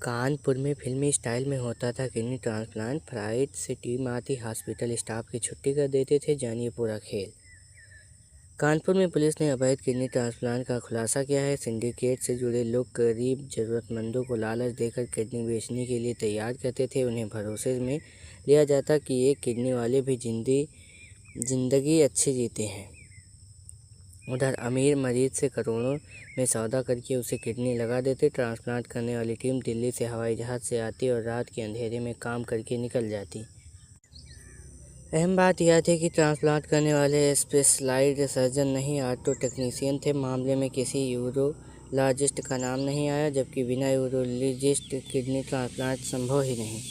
कानपुर में फिल्मी स्टाइल में होता था किडनी ट्रांसप्लांट। फ्लाइट से टीम आती, हॉस्पिटल स्टाफ की छुट्टी कर देते थे। जानिए पूरा खेल। कानपुर में पुलिस ने अवैध किडनी ट्रांसप्लांट का खुलासा किया है। सिंडिकेट से जुड़े लोग गरीब जरूरतमंदों को लालच देकर किडनी बेचने के लिए तैयार करते थे। उन्हें भरोसे में लिया जाता कि एक किडनी वाले भी जिंदगी अच्छी जीते हैं। उधर अमीर मरीज से करोड़ों में सौदा करके उसे किडनी लगा देते। ट्रांसप्लांट करने वाली टीम दिल्ली से हवाई जहाज से आती और रात के अंधेरे में काम करके निकल जाती। अहम बात यह थी कि ट्रांसप्लांट करने वाले स्पेशलाइज्ड सर्जन नहीं, ऑटो टेक्नीशियन थे। मामले में किसी यूरोलॉजिस्ट का नाम नहीं आया, जबकि बिना यूरोलॉजिस्ट किडनी ट्रांसप्लांट संभव ही नहीं।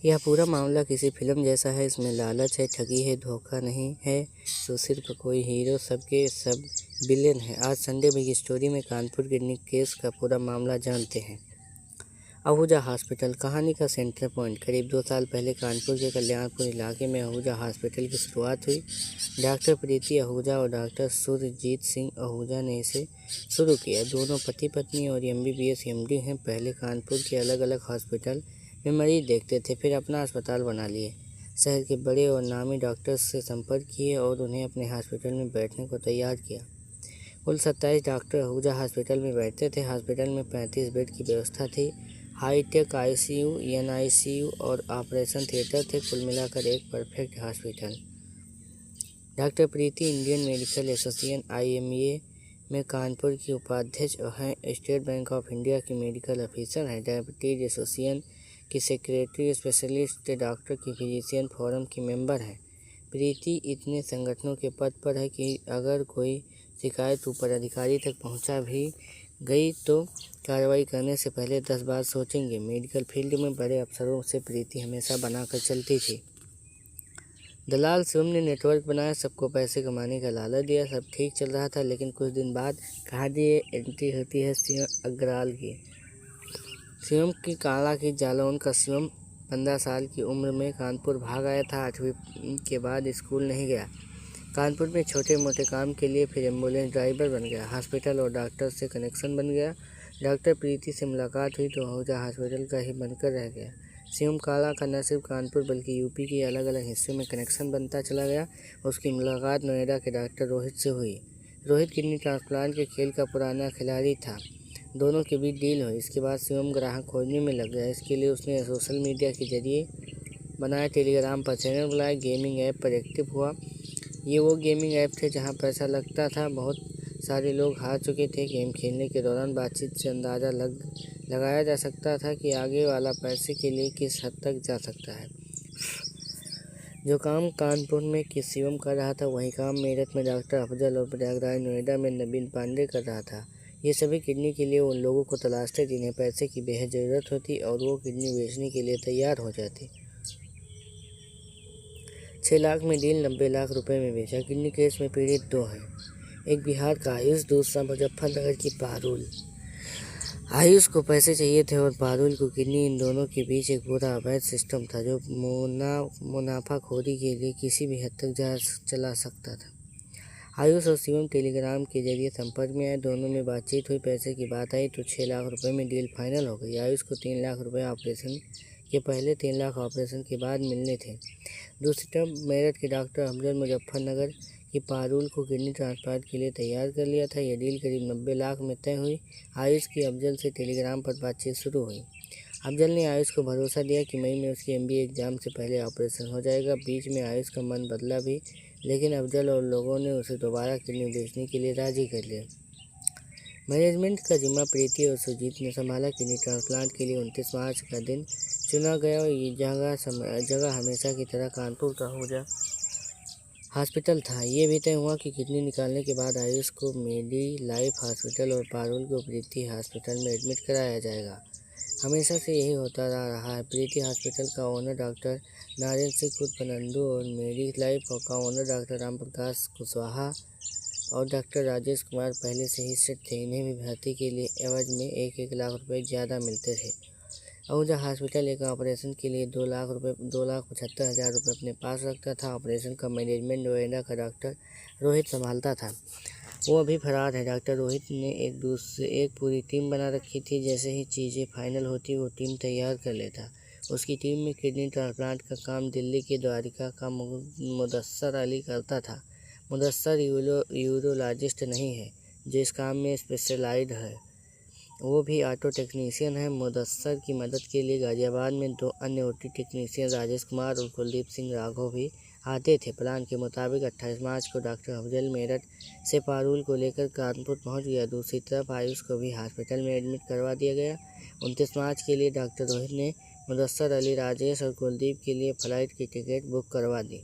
यह पूरा मामला किसी फिल्म जैसा है। इसमें लालच है, ठगी है, धोखा नहीं है तो सिर्फ कोई हीरो, सबके सब विलेन है। आज संडे बिग स्टोरी में कानपुर किडनी केस का पूरा मामला जानते हैं। आहूजा हॉस्पिटल कहानी का सेंटर पॉइंट। करीब 2 साल पहले कानपुर के कल्याणपुर इलाके में आहूजा हॉस्पिटल की शुरुआत हुई। डॉक्टर प्रीति आहूजा और डॉक्टर सुरजीत सिंह आहूजा ने इसे शुरू किया। दोनों पति पत्नी और MBBS MD हैं। पहले कानपुर के अलग अलग हॉस्पिटल में मरीज देखते थे, फिर अपना अस्पताल बना लिए। शहर के बड़े और नामी डॉक्टर्स से संपर्क किए और उन्हें अपने हॉस्पिटल में बैठने को तैयार किया। कुल 27 डॉक्टर आहूजा हॉस्पिटल में बैठते थे। हॉस्पिटल में 35 बेड की व्यवस्था थी। हाईटेक ICU, NICU और ऑपरेशन थिएटर थे। कुल मिलाकर एक परफेक्ट हॉस्पिटल। डॉक्टर प्रीति इंडियन मेडिकल एसोसिएशन IMA में कानपुर की उपाध्यक्ष हैं। स्टेट बैंक ऑफ इंडिया की मेडिकल ऑफिसर हैं। डायबिटीज एसोसिएशन की सेक्रेटरी, स्पेशलिस्ट डॉक्टर की फिजिशियन फोरम की मेंबर हैं। प्रीति इतने संगठनों के पद पर है कि अगर कोई शिकायत ऊपर अधिकारी तक पहुंचा भी गई तो कार्रवाई करने से पहले 10 बार सोचेंगे। मेडिकल फील्ड में बड़े अफसरों से प्रीति हमेशा बनाकर चलती थी। दलाल शिवम ने नेटवर्क बनाया, सबको पैसे कमाने का लालच दिया। सब ठीक चल रहा था, लेकिन कुछ दिन बाद कहानी एंट्री होती है शिवम अग्रवाल की। शिवम की काला की जालौन का शिवम 15 साल की उम्र में कानपुर भाग आया था। 8वीं के बाद स्कूल नहीं गया। कानपुर में छोटे मोटे काम के लिए फिर एम्बुलेंस ड्राइवर बन गया। हॉस्पिटल और डॉक्टर से कनेक्शन बन गया। डॉक्टर प्रीति से मुलाकात हुई तो आहूजा हॉस्पिटल का ही बनकर रह गया। शिवम काला का न सिर्फ कानपुर बल्कि यूपी के अलग अलग हिस्सों में कनेक्शन बनता चला गया। उसकी मुलाकात नोएडा के डॉक्टर रोहित से हुई। रोहित किडनी ट्रांसप्लांट के खेल का पुराना खिलाड़ी था। दोनों के बीच डील हुई। इसके बाद शिवम ग्राहक खोजने में लग गया। इसके लिए उसने सोशल मीडिया के जरिए बनाया, टेलीग्राम पर चैनल बुलाया, गेमिंग ऐप पर एक्टिव हुआ। ये वो गेमिंग ऐप थे जहां पैसा लगता था। बहुत सारे लोग हार चुके थे। गेम खेलने के दौरान बातचीत से अंदाज़ा लगाया जा सकता था कि आगे वाला पैसे के लिए किस हद तक जा सकता है। जो काम कानपुर में शिवम कर रहा था, वही काम मेरठ में डॉक्टर अफजल और प्रयागराज नोएडा में नवीन पांडे कर रहा था। ये सभी किडनी के लिए उन लोगों को तलाशते जिन्हें पैसे की बेहद ज़रूरत होती और वो किडनी बेचने के लिए तैयार हो जाते। 6 लाख में डील, 90 लाख रुपए में बेचा। किडनी केस में पीड़ित 2 हैं। एक बिहार का आयुष, दूसरा मुजफ्फरनगर की पारुल। आयुष को पैसे चाहिए थे और पारुल को किडनी। इन दोनों के बीच एक पूरा अवैध सिस्टम था जो मुनाफाखोरी के लिए किसी भी हद तक चला सकता था। आयुष और शिवम टेलीग्राम के जरिए संपर्क में आए। दोनों में बातचीत हुई। पैसे की बात आई तो 6 लाख रुपए में डील फाइनल हो गई। आयुष को 3 लाख रुपए ऑपरेशन के पहले, 3 लाख ऑपरेशन के बाद मिलने थे। दूसरी तरफ मेरठ के डॉक्टर अफजल मुजफ्फरनगर की पारुल को किडनी ट्रांसप्लांट के लिए तैयार कर लिया था। यह डील करीब 90 लाख में तय हुई। आयुष की अफजल से टेलीग्राम पर बातचीत शुरू हुई। अफजल ने आयुष को भरोसा दिया कि मई में उसकी MBA एग्जाम से पहले ऑपरेशन हो जाएगा। बीच में आयुष का मन बदला भी, लेकिन अफजल और लोगों ने उसे दोबारा किडनी बेचने के लिए राजी कर लिया। मैनेजमेंट का जिम्मा प्रीति और सुजीत ने संभाला। किडनी ट्रांसप्लांट के लिए 29 मार्च का दिन चुना गया और ये जगह हमेशा की तरह कानपुर का आहूजा हॉस्पिटल था। ये भी तय हुआ कि किडनी निकालने के बाद आयुष को मेडी लाइफ हॉस्पिटल और पारुल को प्रीति हॉस्पिटल में एडमिट कराया जाएगा। हमेशा से यही होता रहा है। प्रीति हॉस्पिटल का ओनर डॉक्टर नारायण सिंह उर्फ नंदू और मेडी लाइफ का ओनर डॉक्टर राम प्रकाश कुशवाहा और डॉक्टर राजेश कुमार पहले से ही सेट थे। इन्हें भी भर्ती के लिए एवज में 1-1 लाख रुपए ज़्यादा मिलते थे। आहूजा हॉस्पिटल एक ऑपरेशन के लिए 2,75,000 रुपये अपने पास रखता था। ऑपरेशन का मैनेजमेंट नोएडा का डॉक्टर रोहित संभालता था। वो अभी फरार है। डॉक्टर रोहित ने एक पूरी टीम बना रखी थी। जैसे ही चीज़ें फाइनल होती वो टीम तैयार कर लेता। उसकी टीम में किडनी ट्रांसप्लांट का काम दिल्ली के द्वारिका का मुदस्सर अली करता था। मुदस्सर यूरोलॉजिस्ट नहीं है जो इस काम में स्पेशलाइज्ड है, वो भी ऑटो टेक्नीशियन है। मुदस्सर की मदद के लिए गाजियाबाद में 2 अन्य ओटी टेक्नीशियन राजेश कुमार और कुलदीप सिंह राघव भी आते थे। प्लान के मुताबिक 28 मार्च को डॉक्टर अफजल मेरठ से पारुल को लेकर कानपुर पहुंच गया। दूसरी तरफ आयुष को भी हॉस्पिटल में एडमिट करवा दिया गया। 29 मार्च के लिए डॉक्टर रोहित ने मुदस्सर अली, राजेश और कुलदीप के लिए फ्लाइट की टिकट बुक करवा दी।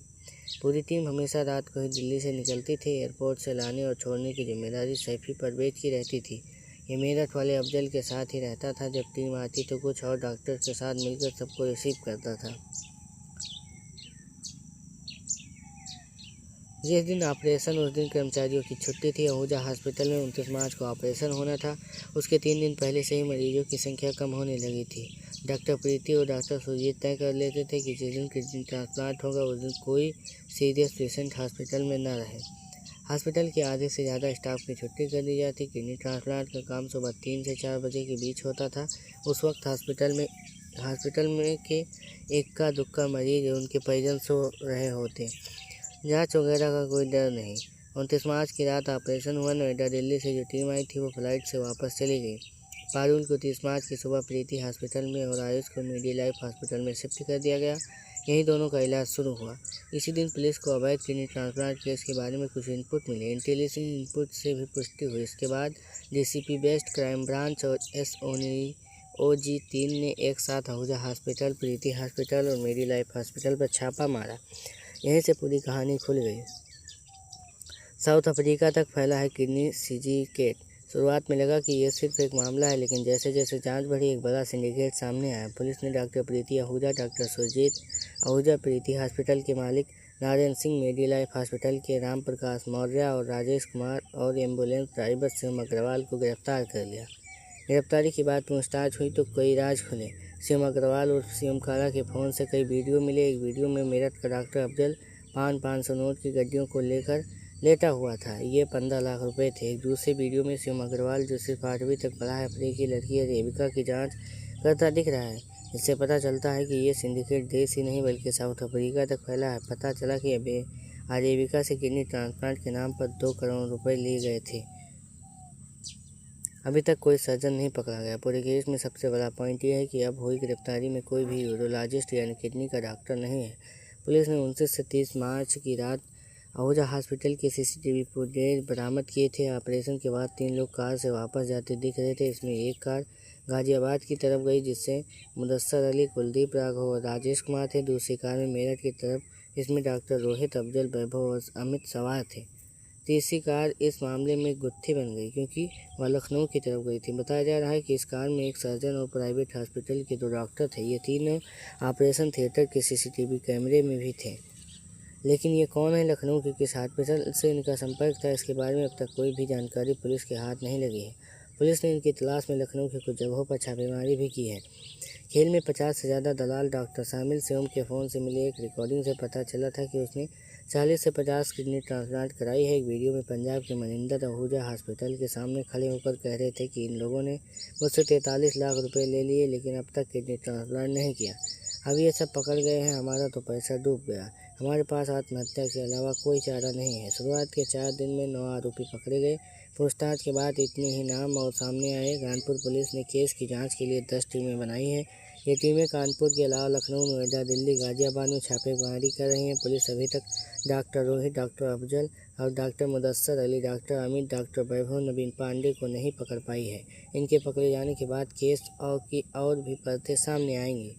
पूरी टीम हमेशा रात को ही दिल्ली से निकलती थी। एयरपोर्ट से लाने और छोड़ने की जिम्मेदारी सैफी परवेज की रहती थी। ये मेरठ वाले अफजल के साथ ही रहता था। जब टीम आती तो कुछ और डॉक्टर के साथ मिलकर सबको रिसीव करता था। जिस दिन ऑपरेशन उस दिन कर्मचारियों की छुट्टी थी। आहूजा हॉस्पिटल में 29 मार्च को ऑपरेशन होना था। उसके 3 दिन पहले से ही मरीजों की संख्या कम होने लगी थी। डॉक्टर प्रीति और डॉक्टर सुजीत तय कर लेते थे कि जिस दिन किडनी ट्रांसप्लांट होगा उस दिन कोई सीरियस पेशेंट हॉस्पिटल में न रहे। हॉस्पिटल के आधे से ज़्यादा स्टाफ की छुट्टी कर दी जाती। किडनी ट्रांसप्लांट का काम सुबह 3 से 4 बजे के बीच होता था। उस वक्त हॉस्पिटल में के इक्का दुक्का मरीज और उनके परिजन सो रहे होते। जांच वगैरह का कोई डर नहीं। 29 मार्च की रात ऑपरेशन हुआ। नोएडा दिल्ली से जो टीम आई थी वो फ्लाइट से वापस चली गई। पारुल को 30 मार्च की सुबह प्रीति हॉस्पिटल में और आयुष को मेडीलाइफ हॉस्पिटल में शिफ्ट कर दिया गया। यहीं दोनों का इलाज शुरू हुआ। इसी दिन पुलिस को अवैध किडनी ट्रांसप्लांट केस के बारे में कुछ इनपुट मिले। इंटेलिजेंस इनपुट से भी पुष्टि हुई। इसके बाद डीसीपी वेस्ट, क्राइम ब्रांच और एसओजी 3 ने एक साथ आहूजा हॉस्पिटल, प्रीति हॉस्पिटल और मेडीलाइफ हॉस्पिटल पर छापा मारा। यहीं से पूरी कहानी खुल गई। साउथ अफ्रीका तक फैला है किडनी सिंडिकेट। शुरुआत में लगा कि यह सिर्फ एक मामला है, लेकिन जैसे जैसे जांच बढ़ी एक बड़ा सिंडिकेट सामने आया। पुलिस ने डॉक्टर प्रीति आहूजा, डॉक्टर सुजीत आहूजा, प्रीति हॉस्पिटल के मालिक नारायण सिंह, मेडीलाइफ हॉस्पिटल के राम प्रकाश मौर्य और राजेश कुमार और एम्बुलेंस ड्राइवर शिवम अग्रवाल को गिरफ्तार कर लिया। गिरफ्तारी के बाद पूछताछ हुई तो कई राज खुले। शिवम अग्रवाल और शिवम काला के फ़ोन से कई वीडियो मिले। एक वीडियो में मेरठ का डॉक्टर अफजल 500 नोट की गड्डियों को लेकर लेटा हुआ था। ये 15 लाख रुपए थे। एक दूसरे वीडियो में शिवम अग्रवाल, जो सिर्फ 8वीं तक पढ़ा है, अफ्रीकी लड़की रेबिका की जांच करता दिख रहा है। इससे पता चलता है कि ये सिंडिकेट देश ही नहीं बल्कि साउथ अफ्रीका तक फैला है। पता चला कि रेबिका से किडनी ट्रांसप्लांट के नाम पर 2 करोड़ रुपए लिए गए थे। अभी तक कोई सर्जन नहीं पकड़ा गया। पूरे केस में सबसे बड़ा पॉइंट यह है कि अब हुई गिरफ्तारी में कोई भी यूरोलॉजिस्ट यानी किडनी का डॉक्टर नहीं है। पुलिस ने 29 से 30 मार्च की रात आहूजा हॉस्पिटल के सीसीटीवी फुटेज बरामद किए थे। ऑपरेशन के बाद 3 लोग कार से वापस जाते दिख रहे थे। इसमें एक कार गाजियाबाद की तरफ गई जिससे मुदस्सर अली, कुलदीप, राघव और राजेश कुमार थे। दूसरी कार में मेरठ की तरफ, इसमें डॉक्टर रोहित, अफजल, वैभव और अमित सवार थे। तीसरी कार इस मामले में गुत्थी बन गई क्योंकि वह लखनऊ की तरफ गई थी। बताया जा रहा है कि इस कार में एक सर्जन और प्राइवेट हॉस्पिटल के 2 डॉक्टर थे। ये तीनों ऑपरेशन थिएटर के सीसीटीवी कैमरे में भी थे। लेकिन ये कौन है, लखनऊ के किस हॉस्पिटल से इनका संपर्क था, इसके बारे में अब तक कोई भी जानकारी पुलिस के हाथ नहीं लगी है। पुलिस ने इनकी तलाश में लखनऊ के कुछ जगहों पर छापेमारी भी की है। खेल में 50 से ज़्यादा दलाल डॉक्टर शामिल। शिवम के फ़ोन से मिली एक रिकॉर्डिंग से पता चला था कि उसने 40 से 50 किडनी ट्रांसप्लांट कराई है। एक वीडियो में पंजाब के मनिंदर आहूजा हॉस्पिटल के सामने खड़े होकर कह रहे थे कि इन लोगों ने मुझसे 43 लाख रुपए ले लिए लेकिन अब तक किडनी ट्रांसप्लांट नहीं किया। अब ये सब पकड़ गए हैं, हमारा तो पैसा डूब गया। हमारे पास आत्महत्या के अलावा कोई चारा नहीं है। शुरुआत के 4 दिन में 9 आरोपी पकड़े गए। पूछताछ के बाद इतने ही नाम और सामने आए। कानपुर पुलिस ने केस की जांच के लिए 10 टीमें बनाई हैं। ये टीमें कानपुर के अलावा लखनऊ, नोएडा, दिल्ली, गाजियाबाद में छापेमारी कर रही हैं। पुलिस अभी तक डॉक्टर रोहित, डॉक्टर अफजल और doctor Mudassar Ali, doctor Amit, doctor Vaibhav, Naveen Pandey को नहीं पकड़ पाई है। इनके पकड़े जाने के बाद केस और भी परतें सामने आएंगी।